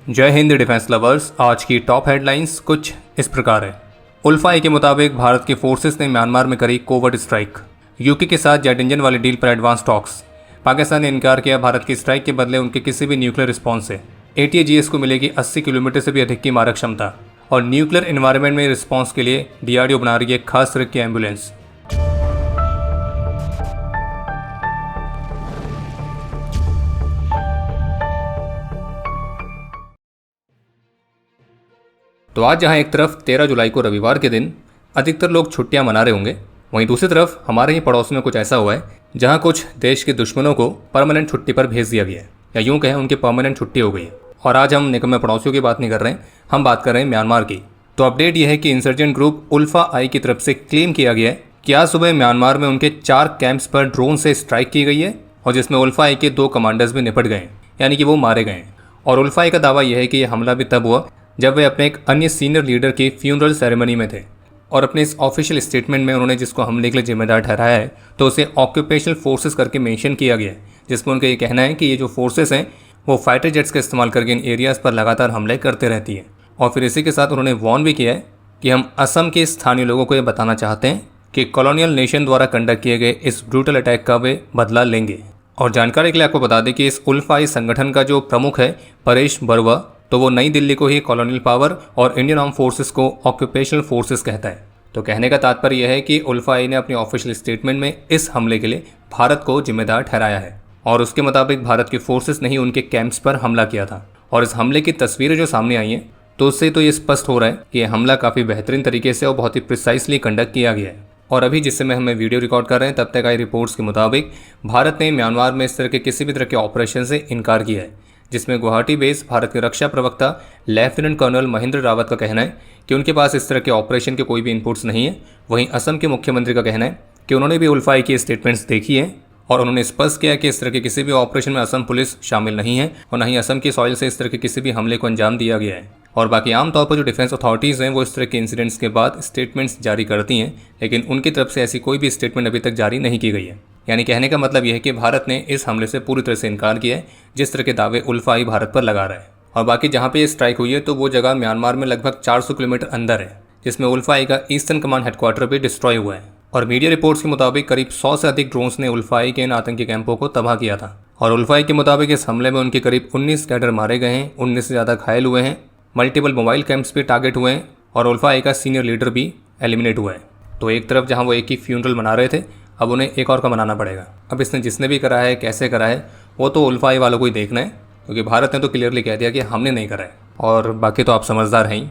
जय Hind defence lovers. आज की टॉप हेडलाइंस कुछ इस प्रकार है। उल्फा के मुताबिक भारत के फोर्सेस ने म्यांमार में करी कोवर्ट स्ट्राइक। यूके के साथ जेट इंजन वाली डील पर एडवांस टॉक्स। पाकिस्तान ने इनकार किया भारत की स्ट्राइक के बदले उनके किसी भी न्यूक्लियर रिस्पॉन्स से। ATAGS को मिलेगी 80 किलोमीटर से भी अधिक की मारक क्षमता। और न्यूक्लियर एनवायरनमेंट में रिस्पॉन्स के लिए DRDO बना रही है खास तरह की एम्बुलेंस। तो आज जहां एक तरफ 13 जुलाई को रविवार के दिन अधिकतर लोग छुट्टियां मना रहे होंगे, वहीं दूसरी तरफ हमारे ही पड़ोस में कुछ ऐसा हुआ है जहां कुछ देश के दुश्मनों को परमानेंट छुट्टी पर भेज दिया गया है, या यूं कहें उनकी परमानेंट छुट्टी हो गई है। और आज हम निकम्मे पड़ोसियों की बात नहीं कर रहे हैं, हम बात कर रहे हैं म्यांमार की। तो अपडेट यह है कि इंसर्जेंट ग्रुप उल्फा आई की तरफ से क्लेम किया गया है कि आज सुबह म्यांमार में उनके 4 कैंप्स पर ड्रोन से स्ट्राइक की गई है और जिसमें उल्फा आई के 2 कमांडर्स भी निपट गए, यानी कि वो मारे गए। और उल्फा आई का दावा यह है कि यह हमला भी तब हुआ जब वे अपने एक अन्य सीनियर लीडर की फ्यूनरल सेरेमनी में थे। और अपने इस ऑफिशियल स्टेटमेंट में उन्होंने जिसको हमले के लिए जिम्मेदार ठहराया है तो उसे ऑक्यूपेशनल फोर्सेस करके मेंशन किया गया है, जिसमें उनका ये कहना है कि ये जो फोर्सेस हैं वो फाइटर जेट्स का इस्तेमाल करके इन एरियाज़ पर लगातार हमले करते रहती है। और फिर इसी के साथ उन्होंने वॉर्न भी किया है कि हम असम के स्थानीय लोगों को ये बताना चाहते हैं कि कॉलोनियल नेशन द्वारा कंडक्ट किए गए इस ब्रूटल अटैक का वे बदला लेंगे। और जानकारी के लिए आपको बता दें कि इस उल्फाई संगठन का जो प्रमुख है परेश बरुआ, तो वो नई दिल्ली को ही कॉलोनियल पावर और इंडियन आर्म फोर्सेस को ऑक्यूपेशनल फोर्सेस कहता है। तो कहने का तात्पर्य यह है कि उल्फाई ने अपनी ऑफिशियल स्टेटमेंट में इस हमले के लिए भारत को जिम्मेदार ठहराया है और उसके मुताबिक भारत के फोर्सेस ने ही उनके कैंप्स पर हमला किया था। और इस हमले की तस्वीरें जो सामने आई हैं तो उससे तो ये स्पष्ट हो रहा है कि यह हमला काफ़ी बेहतरीन तरीके से और बहुत ही प्रिसाइसली कंडक्ट किया गया है। और अभी जिस समय हमें वीडियो रिकॉर्ड कर रहे हैं तब तक आई रिपोर्ट्स के मुताबिक भारत ने म्यांमार में इस तरह के किसी भी तरह के ऑपरेशन से इनकार किया है, जिसमें गुवाहाटी बेस भारत के रक्षा प्रवक्ता लेफ्टिनेंट कर्नल महेंद्र रावत का कहना है कि उनके पास इस तरह के ऑपरेशन के कोई भी इनपुट्स नहीं है। वहीं असम के मुख्यमंत्री का कहना है कि उन्होंने भी उल्फाई की स्टेटमेंट्स देखी है और उन्होंने स्पष्ट किया कि इस तरह के किसी भी ऑपरेशन में असम पुलिस शामिल नहीं है और न ही असम की सॉइल से इस तरह के किसी भी हमले को अंजाम दिया गया है। और बाकी आमतौर पर जो डिफेंस अथॉरिटीज़ हैं वो इस तरह के इंसिडेंट्स के बाद स्टेटमेंट्स जारी करती हैं, लेकिन उनकी तरफ से ऐसी कोई भी स्टेटमेंट अभी तक जारी नहीं की गई है। यानी कहने का मतलब यह है कि भारत ने इस हमले से पूरी तरह से इनकार किया है जिस तरह के दावे उल्फाई भारत पर लगा रहा है। और बाकी जहाँ पे ये स्ट्राइक हुई है तो वो जगह म्यांमार में लगभग 400 किलोमीटर अंदर है, जिसमें उल्फाई का ईस्टर्न कमांड हेडक्वार्टर भी डिस्ट्रॉय हुआ है। और मीडिया रिपोर्ट्स के मुताबिक करीब 100 से अधिक ड्रोन्स ने उल्फाई के इन आतंकी कैंपों को तबाह किया था। और उल्फाई के मुताबिक इस हमले में उनके करीब 19 कैडर मारे गए हैं, 19 से ज़्यादा घायल हुए हैं, मल्टीपल मोबाइल कैंप्स भी टारगेट हुए हैं और उल्फाई का सीनियर लीडर भी एलिमिनेट हुआ है। तो एक तरफ जहाँ वो एक ही फ्यूनरल मना रहे थे, अब उन्हें एक और का मनाना पड़ेगा। अब इसने जिसने भी करा है, कैसे करा है, वो तो उल्फाई वालों को ही देखना है, क्योंकि भारत ने तो क्लियरली कह दिया कि हमने नहीं करा है। और बाकी तो आप समझदार हैं ही।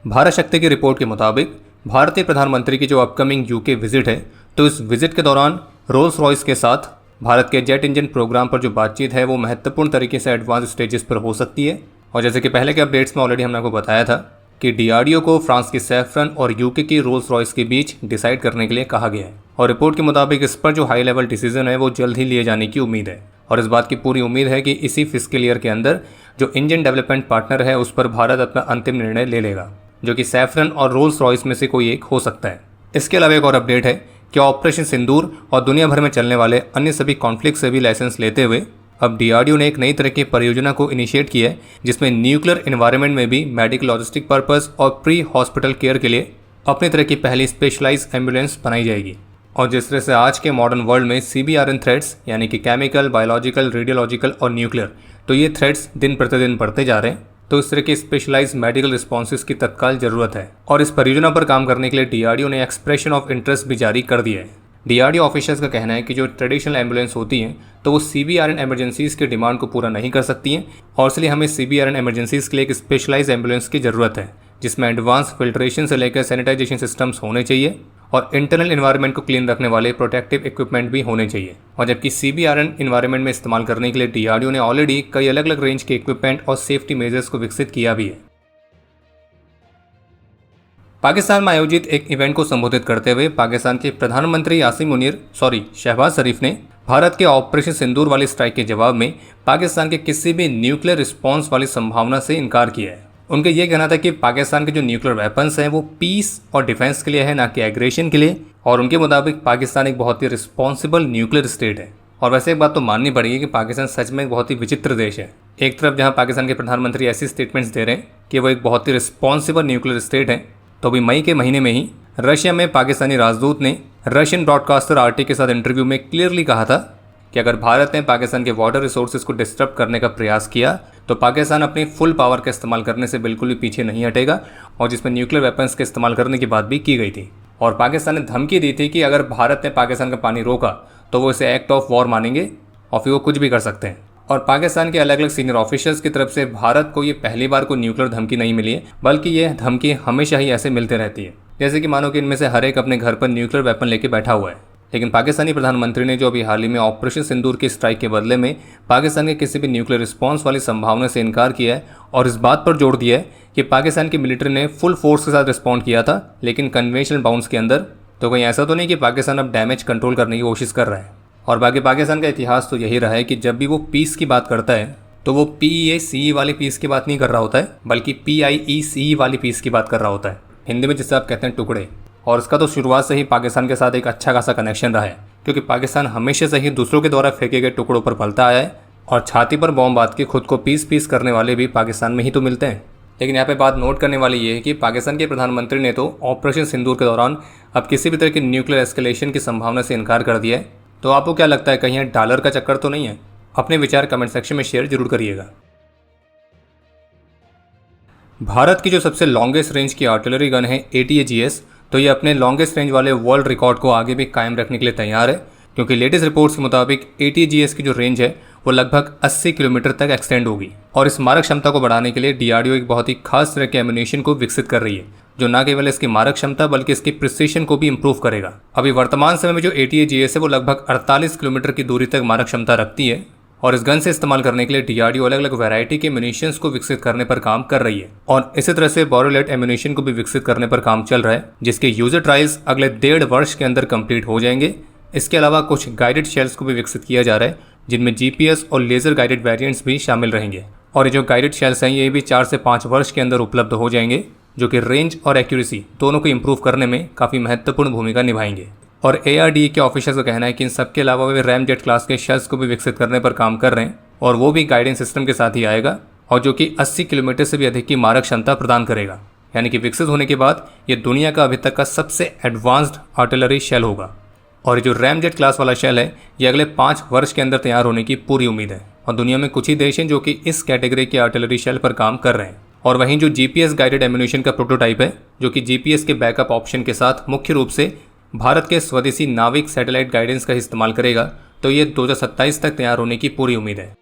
भारत शक्ति की रिपोर्ट के मुताबिक भारतीय प्रधानमंत्री की जो अपकमिंग UK विजिट है, तो इस विजिट के दौरान रोल्स रॉयस के साथ भारत के जेट इंजन प्रोग्राम पर जो बातचीत है वो महत्वपूर्ण तरीके से एडवांस स्टेजेस पर हो सकती है। और जैसे कि पहले के अपडेट्स में ऑलरेडी हमने आपको बताया था कि DRDO को फ्रांस की सैफ्रन और UK की रोल्स रॉयस के बीच डिसाइड करने के लिए कहा गया है। और रिपोर्ट के मुताबिक इस पर जो हाई लेवल डिसीजन है वो जल्द ही लिए जाने की उम्मीद है। और इस बात की पूरी उम्मीद है कि इसी फिस्कल ईयर के अंदर जो इंजन डेवलपमेंट पार्टनर है उस पर भारत अपना अंतिम निर्णय ले लेगा, जो कि सैफ्रन और रोल्स रॉयस में से कोई एक हो सकता है। इसके अलावा एक और अपडेट है कि ऑपरेशन सिंदूर और दुनिया भर में चलने वाले अन्य सभी कॉन्फ्लिक्ट से भी लाइसेंस लेते हुए अब DRDO ने एक नई तरह की परियोजना को इनिशिएट किया है, जिसमें न्यूक्लियर एनवायरनमेंट में भी मेडिकल लॉजिस्टिक पर्पस और प्री हॉस्पिटल केयर के लिए अपनी तरह की पहली स्पेशलाइज एम्बुलेंस बनाई जाएगी। और जिस तरह से आज के मॉडर्न वर्ल्ड में CBRN थ्रेट्स यानी कि केमिकल, बायोलॉजिकल, रेडियोलॉजिकल और न्यूक्लियर, तो ये थ्रेट्स दिन प्रतिदिन बढ़ते जा रहे हैं, तो इस तरह के स्पेशलाइज मेडिकल रिस्पॉन्सेज की तत्काल जरूरत है। और इस परियोजना पर काम करने के लिए DRDO ने एक्सप्रेशन ऑफ इंटरेस्ट भी जारी कर दिया है। DRDO ऑफिशियल्स का कहना है कि जो ट्रेडिशनल एम्बुलेंस होती हैं तो वो CBRN एमरजेंसीज़ के डिमांड को पूरा नहीं कर सकती हैं, और इसलिए हमें CBRN एमरजेंसीज़ के लिए एक स्पेशलाइज एम्बुलेंस की ज़रूरत है, जिसमें एडवांस फिल्ट्रेशन से लेकर सैनिटाइजेशन सिस्टम्स होने चाहिए और इंटरनल इन्वायरमेंट को क्लीन रखने वाले प्रोटेक्टिव इक्विपमेंट भी होने चाहिए। और जबकि CBRN इन्वायरमेंट में इस्तेमाल करने के लिए DRDO ने ऑलरेडी कई अलग अलग रेंज के इक्विपमेंट और सेफ्टी मेजर्स को विकसित किया भी है। पाकिस्तान में आयोजित एक इवेंट को संबोधित करते हुए पाकिस्तान के प्रधानमंत्री शहबाज शरीफ ने भारत के ऑपरेशन सिंदूर वाली स्ट्राइक के जवाब में पाकिस्तान के किसी भी न्यूक्लियर रिस्पॉन्स वाली संभावना से इनकार किया है। उनका ये कहना था कि पाकिस्तान के जो न्यूक्लियर वेपन्स हैं वो पीस और डिफेंस के लिए है, ना कि एग्रेशन के लिए। और उनके मुताबिक पाकिस्तान एक बहुत ही रिस्पॉन्सिबल न्यूक्लियर स्टेट है और वैसे एक बात तो माननी पड़ेगी कि पाकिस्तान सच में एक बहुत ही विचित्र देश है। एक तरफ जहां पाकिस्तान के प्रधानमंत्री ऐसी स्टेटमेंट्स दे रहे हैं कि वो एक बहुत ही रिस्पॉन्सिबल न्यूक्लियर स्टेट है, तो अभी मई के महीने में ही रशिया में पाकिस्तानी राजदूत ने रशियन ब्रॉडकास्टर आरटी के साथ इंटरव्यू में क्लियरली कहा था कि अगर भारत ने पाकिस्तान के वाटर रिसोर्सेज को डिस्टर्ब करने का प्रयास किया तो पाकिस्तान अपनी फुल पावर का इस्तेमाल करने से बिल्कुल भी पीछे नहीं हटेगा, और जिसमें न्यूक्लियर वेपन्स के इस्तेमाल करने की बात भी की गई थी। और पाकिस्तान ने धमकी दी थी कि अगर भारत ने पाकिस्तान का पानी रोका तो वो इसे एक्ट ऑफ वॉर मानेंगे और फिर वो कुछ भी कर सकते हैं। और पाकिस्तान के अलग अलग सीनियर ऑफिशियल्स की तरफ से भारत को ये पहली बार कोई न्यूक्लियर धमकी नहीं मिली है, बल्कि ये धमकी हमेशा ही ऐसे मिलते रहती है, जैसे कि मानो कि इनमें से हर एक अपने घर पर न्यूक्लियर वेपन लेके बैठा हुआ है। लेकिन पाकिस्तानी प्रधानमंत्री ने जो अभी हाल ही में ऑपरेशन सिंदूर की स्ट्राइक के बदले में पाकिस्तान के किसी भी न्यूक्लियर रिस्पॉन्स वाली संभावना से इनकार किया है और इस बात पर जोर दिया है कि पाकिस्तान की मिलिट्री ने फुल फोर्स के साथ रिस्पॉन्ड किया था, लेकिन कन्वेंशनल बाउंड्स के अंदर। तो कहीं ऐसा तो नहीं कि पाकिस्तान अब डैमेज कंट्रोल करने की कोशिश कर रहा है। और बाकी पाकिस्तान का इतिहास तो यही रहा है कि जब भी वो पीस की बात करता है तो वो PEACE वाली पीस की बात नहीं कर रहा होता है, बल्कि PIECE वाली पीस की बात कर रहा होता है, हिंदी में जिसे आप कहते हैं टुकड़े। और इसका तो शुरुआत से ही पाकिस्तान के साथ एक अच्छा खासा कनेक्शन रहा है, क्योंकि पाकिस्तान हमेशा से ही दूसरों के द्वारा फेंके गए टुकड़ों पर पलता आया है, और छाती पर बॉम्ब बांध के खुद को पीस करने वाले भी पाकिस्तान में ही तो मिलते हैं। लेकिन यहाँ पे बात नोट करने वाली ये है कि पाकिस्तान के प्रधानमंत्री ने तो ऑपरेशन सिंदूर के दौरान अब किसी भी तरह की न्यूक्लियर एस्केलेशन की संभावना से इनकार कर दिया है। तो आपको क्या लगता है, कहीं यहाँ डॉलर का चक्कर तो नहीं है? अपने विचार कमेंट सेक्शन में शेयर जरूर करिएगा। भारत की जो सबसे लॉन्गेस्ट रेंज की आर्टिलरी गन है ATAGS, तो ये अपने लॉन्गेस्ट रेंज वाले वर्ल्ड रिकॉर्ड को आगे भी कायम रखने के लिए तैयार है, क्योंकि लेटेस्ट रिपोर्ट्स के मुताबिक ATAGS की जो रेंज है वो लगभग 80 किलोमीटर तक एक्सटेंड होगी। और इस मारक क्षमता को बढ़ाने के लिए DRDO एक बहुत ही खास तरह के एम्यूनेशन को विकसित कर रही है, जो न केवल इसकी मारक क्षमता बल्कि इसकी प्रिसिशन को भी इंप्रूव करेगा। अभी वर्तमान समय में जो ATAGS है वो लगभग 48 किलोमीटर की दूरी तक मारक क्षमता रखती है, और इस गन से इस्तेमाल करने के लिए DRDO अलग अलग वैरायटी के एम्यूनेशंस को विकसित करने पर काम कर रही है, और इसी तरह से बॉरोलेट एम्यूनेशन को भी विकसित करने पर काम चल रहा है, जिसके यूजर ट्रायल्स अगले 1.5 वर्ष के अंदर कंप्लीट हो जाएंगे। इसके अलावा कुछ गाइडेड शेल्स को भी विकसित किया जा रहा है, जिनमें GPS और लेजर गाइडेड वेरिएंट्स भी शामिल रहेंगे। और ये जो गाइडेड शेल्स हैं ये भी 4 से 5 वर्ष के अंदर उपलब्ध हो जाएंगे, जो कि रेंज और एक्यूरेसी दोनों को इंप्रूव करने में काफ़ी महत्वपूर्ण भूमिका निभाएंगे। और ARDA के ऑफिसर्स का कहना है कि इन सबके अलावा वे रैमजेट क्लास के शेल्स को भी विकसित करने पर काम कर रहे हैं, और वो भी गाइडेंस सिस्टम के साथ ही आएगा, और जो कि 80 किलोमीटर से भी अधिक की मारक क्षमता प्रदान करेगा। यानी कि विकसित होने के बाद ये दुनिया का अभी तक का सबसे एडवांस्ड आर्टिलरी शेल होगा। और ये जो रैमजेट क्लास वाला शेल है ये अगले 5 वर्ष के अंदर तैयार होने की पूरी उम्मीद है, और दुनिया में कुछ ही देश हैं जो कि इस कैटेगरी के आर्टिलरी शेल पर काम कर रहे हैं। और वहीं जो GPS गाइडेड एम्यूनेशन का प्रोटोटाइप है, जो कि GPS के बैकअप ऑप्शन के साथ मुख्य रूप से भारत के स्वदेशी नाविक सैटेलाइट गाइडेंस का इस्तेमाल करेगा, तो ये 2027 तक तैयार होने की पूरी उम्मीद है।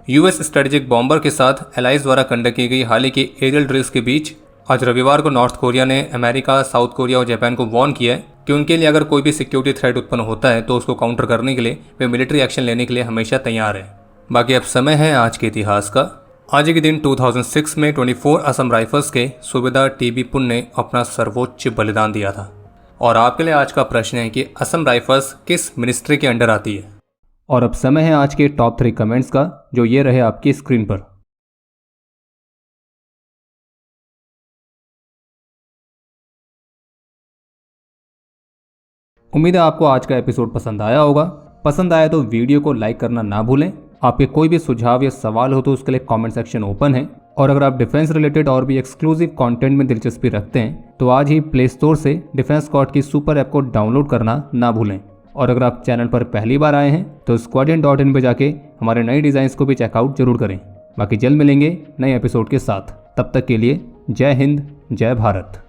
US स्ट्रेटेजिक बॉम्बर के साथ एलाइज द्वारा कंडक्ट की गई हाल ही की एरियल ड्रिल्स के बीच आज रविवार को नॉर्थ कोरिया ने अमेरिका, साउथ कोरिया और जापान को वार्न किया है कि उनके लिए अगर कोई भी सिक्योरिटी थ्रेट उत्पन्न होता है तो उसको काउंटर करने के लिए वे मिलिट्री एक्शन लेने के लिए हमेशा तैयार है। बाकी अब समय है आज के इतिहास का। आज के दिन 2006 में 24 असम राइफल्स के सूबेदार TB पुन ने अपना सर्वोच्च बलिदान दिया था। और आपके लिए आज का प्रश्न है कि असम राइफल्स किस मिनिस्ट्री के अंडर आती है? और अब समय है आज के टॉप 3 कमेंट्स का, जो ये रहे आपकी स्क्रीन पर। उम्मीद है आपको आज का एपिसोड पसंद आया होगा। पसंद आया तो वीडियो को लाइक करना ना भूलें। आपके कोई भी सुझाव या सवाल हो तो उसके लिए कमेंट सेक्शन ओपन है। और अगर आप डिफेंस रिलेटेड और भी एक्सक्लूसिव कंटेंट में दिलचस्पी रखते हैं तो आज ही प्ले स्टोर से डिफेंस स्क्वाड की सुपर ऐप को डाउनलोड करना ना भूलें। और अगर आप चैनल पर पहली बार आए हैं तो squadron.in पे जाके हमारे नए डिज़ाइंस को भी चेकआउट जरूर करें। बाकी जल्द मिलेंगे नए एपिसोड के साथ। तब तक के लिए जय हिंद, जय भारत।